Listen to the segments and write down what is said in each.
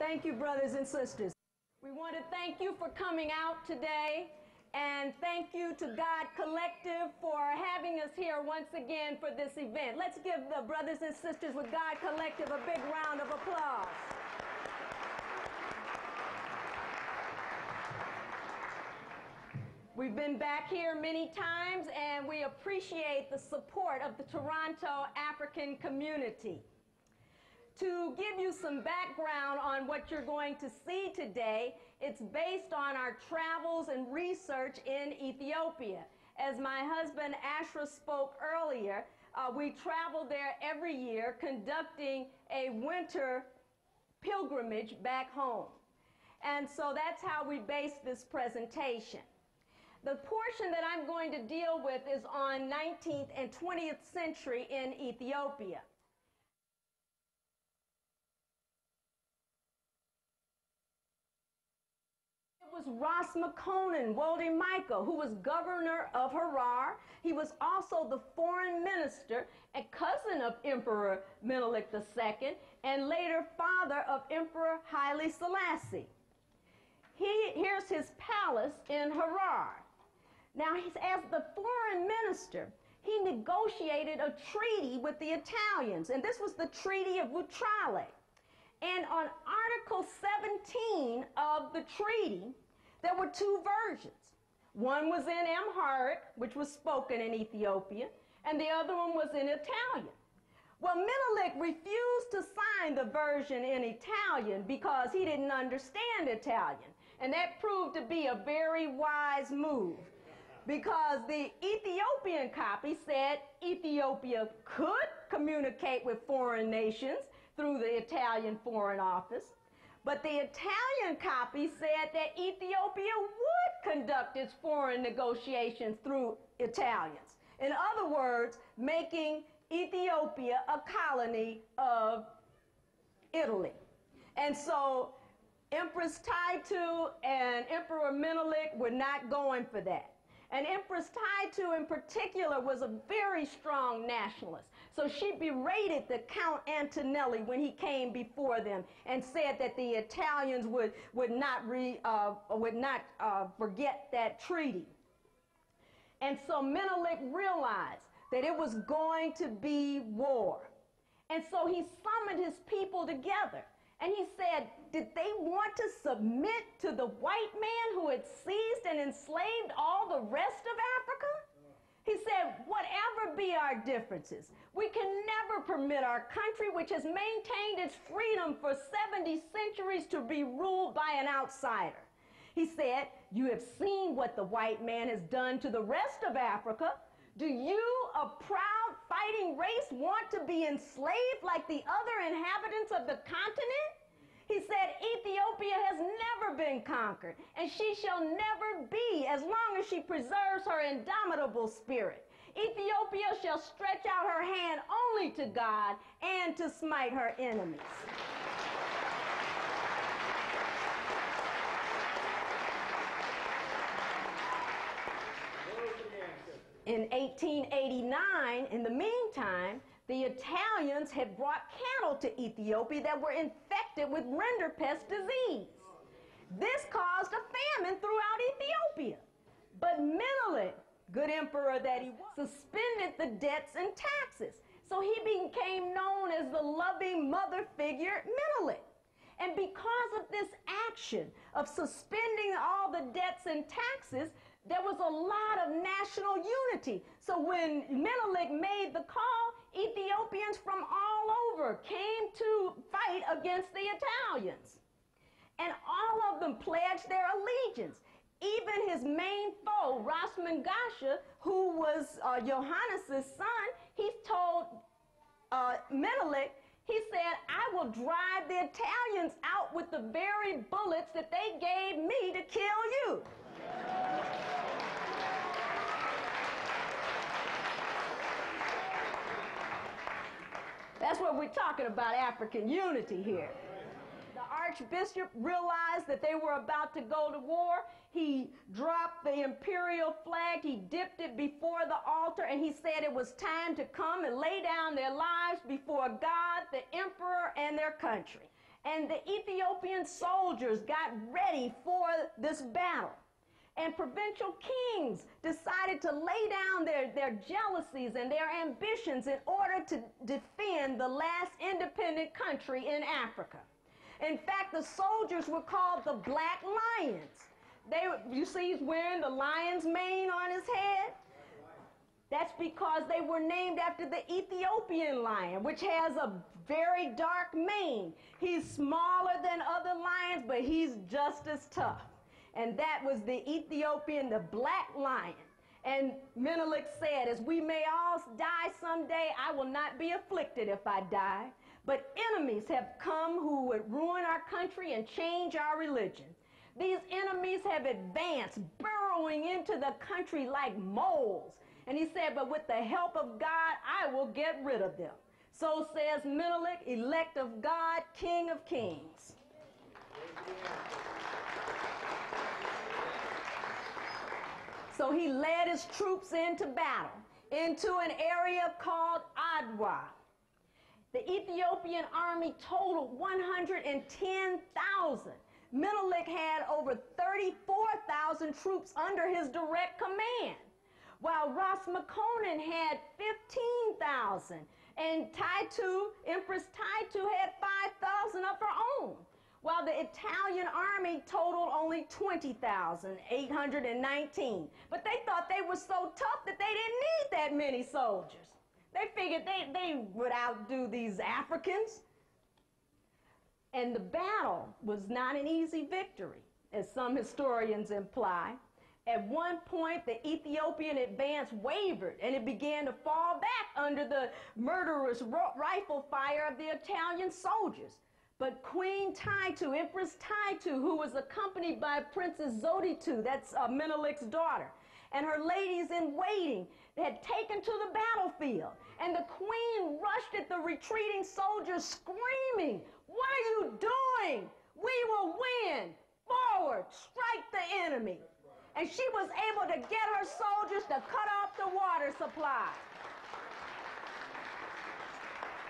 Thank you, brothers and sisters. We want to thank you for coming out today, and thank you to God Collective for having us here once again for this event. Let's give the brothers and sisters with God Collective a big round of applause. We've been back here many times, and we appreciate the support of the Toronto African community. To give you some background on what you're going to see today, it's based on our travels and research in Ethiopia. As my husband Ashra spoke earlier, we travel there every year conducting a winter pilgrimage back home. And so that's how we base this presentation. The portion that I'm going to deal with is on 19th and 20th century in Ethiopia. It was Ras Makonnen Wolde Michael, who was governor of Harar. He was also the foreign minister and cousin of Emperor Menelik II, and later father of Emperor Haile Selassie. Here's his palace in Harar. Now, as the foreign minister, he negotiated a treaty with the Italians, and this was the Treaty of Vutrale. And on Article 17 of the treaty, there were two versions. One was in Amharic, which was spoken in Ethiopia, and the other one was in Italian. Well, Menelik refused to sign the version in Italian because he didn't understand Italian, and that proved to be a very wise move, because the Ethiopian copy said Ethiopia could communicate with foreign nations through the Italian Foreign Office, but the Italian copy said that Ethiopia would conduct its foreign negotiations through Italians. In other words, making Ethiopia a colony of Italy. And so Empress Taitu and Emperor Menelik were not going for that. And Empress Taitu in particular was a very strong nationalist. So she berated the Count Antonelli when he came before them and said that the Italians would not forget that treaty. And so Menelik realized that it was going to be war. And so he summoned his people together. And he said, did they want to submit to the white man who had seized and enslaved all the rest of Africa? He said, whatever be our differences, we can never permit our country, which has maintained its freedom for 70 centuries, to be ruled by an outsider. He said, you have seen what the white man has done to the rest of Africa. Do you, a proud fighting race, want to be enslaved like the other inhabitants of the continent? He said, Ethiopia has never been conquered, and she shall never be as long as she preserves her indomitable spirit. Ethiopia shall stretch out her hand only to God and to smite her enemies. In 1889, in the meantime, the Italians had brought cattle to Ethiopia that were infected with rinderpest disease. This caused a famine throughout Ethiopia. But Menelik, good emperor that he was, suspended the debts and taxes. So he became known as the loving mother figure, Menelik. And because of this action of suspending all the debts and taxes, there was a lot of national unity. So when Menelik made the call, Ethiopians from all over came to fight against the Italians. And all of them pledged their allegiance. Even his main foe, Ras Mangasha, who was Johannes' son, he told Menelik, he said, I will drive the Italians out with the very bullets that they gave me to kill you. That's what we're talking about, African unity here. The archbishop realized that they were about to go to war. He dropped the imperial flag, he dipped it before the altar, and he said it was time to come and lay down their lives before God, the emperor, and their country. And the Ethiopian soldiers got ready for this battle. And provincial kings decided to lay down their jealousies and their ambitions in order to defend the last independent country in Africa. In fact, the soldiers were called the Black Lions. You see he's wearing the lion's mane on his head? That's because they were named after the Ethiopian lion, which has a very dark mane. He's smaller than other lions, but he's just as tough. And that was the Ethiopian, the Black Lion. And Menelik said, as we may all die someday, I will not be afflicted if I die. But enemies have come who would ruin our country and change our religion. These enemies have advanced, burrowing into the country like moles. And he said, but with the help of God, I will get rid of them. So says Menelik, elect of God, King of Kings. So he led his troops into battle, into an area called Adwa. The Ethiopian army totaled 110,000. Menelik had over 34,000 troops under his direct command, while Ras Makonnen had 15,000, and Empress Taitu had 5,000 of her own, while the Italian army totaled only 20,819. But they thought they were so tough that they didn't need that many soldiers. They figured they would outdo these Africans. And the battle was not an easy victory, as some historians imply. At one point, the Ethiopian advance wavered, and it began to fall back under the murderous rifle fire of the Italian soldiers. But Queen Taitu, Empress Taitu, who was accompanied by Princess Zoditu, that's Menelik's daughter, and her ladies in waiting, had taken to the battlefield. And the queen rushed at the retreating soldiers, screaming, "What are you doing? We will win! Forward! Strike the enemy!" And she was able to get her soldiers to cut off the water supply.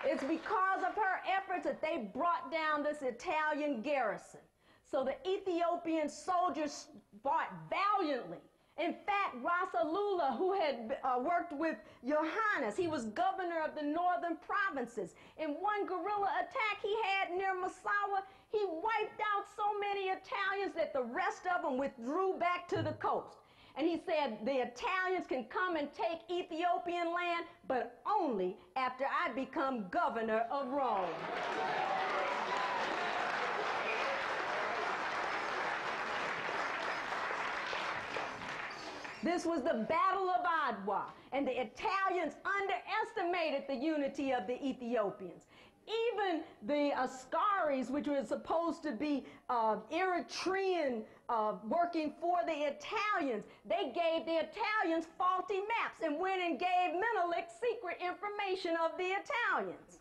It's because of her efforts that they brought down this Italian garrison. So the Ethiopian soldiers fought valiantly. In fact, Rasalula, who had worked with Johannes, he was governor of the northern provinces. In one guerrilla attack he had near Massawa, he wiped out so many Italians that the rest of them withdrew back to the coast. And he said, the Italians can come and take Ethiopian land, but only after I become governor of Rome. This was the Battle of Adwa, and the Italians underestimated the unity of the Ethiopians. Even the Askaris, which were supposed to be Eritrean working for the Italians, they gave the Italians faulty maps and went and gave Menelik secret information of the Italians.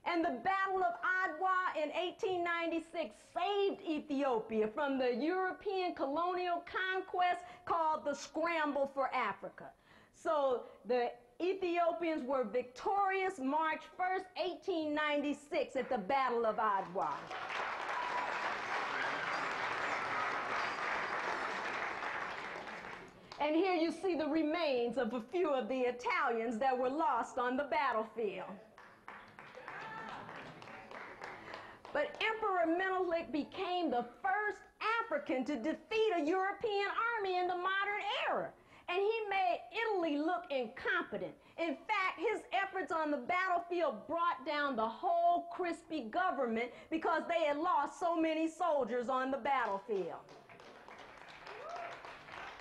And the Battle of Adwa in 1896 saved Ethiopia from the European colonial conquest called the Scramble for Africa. So the Ethiopians were victorious March 1st, 1896 at the Battle of Adwa. And here you see the remains of a few of the Italians that were lost on the battlefield. But Emperor Menelik became the first African to defeat a European army in the modern era. And he made Italy look incompetent. In fact, his efforts on the battlefield brought down the whole Crispi government because they had lost so many soldiers on the battlefield.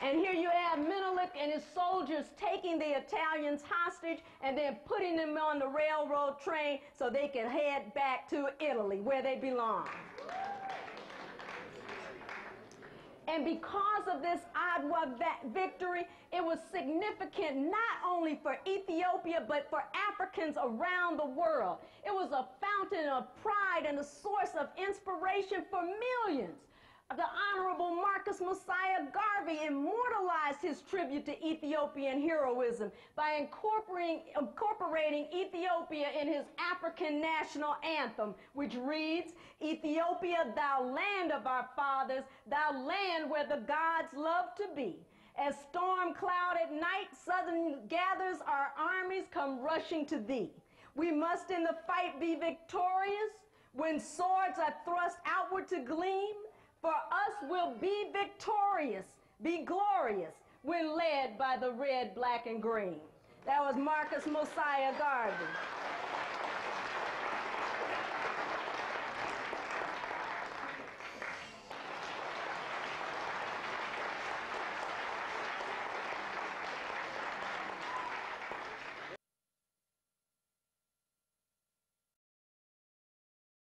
And here you have Menelik and his soldiers taking the Italians hostage and then putting them on the railroad train so they could head back to Italy, where they belong. And because of this Adwa victory, it was significant not only for Ethiopia, but for Africans around the world. It was a fountain of pride and a source of inspiration for millions. The Honorable Marcus Mosiah Garvey immortalized his tribute to Ethiopian heroism by incorporating Ethiopia in his African national anthem, which reads, "Ethiopia, thou land of our fathers, thou land where the gods love to be. As storm cloud at night, southern gathers, our armies come rushing to thee. We must in the fight be victorious when swords are thrust outward to gleam. For us will be victorious, be glorious, when led by the red, black, and green." That was Marcus Mosiah Garvey.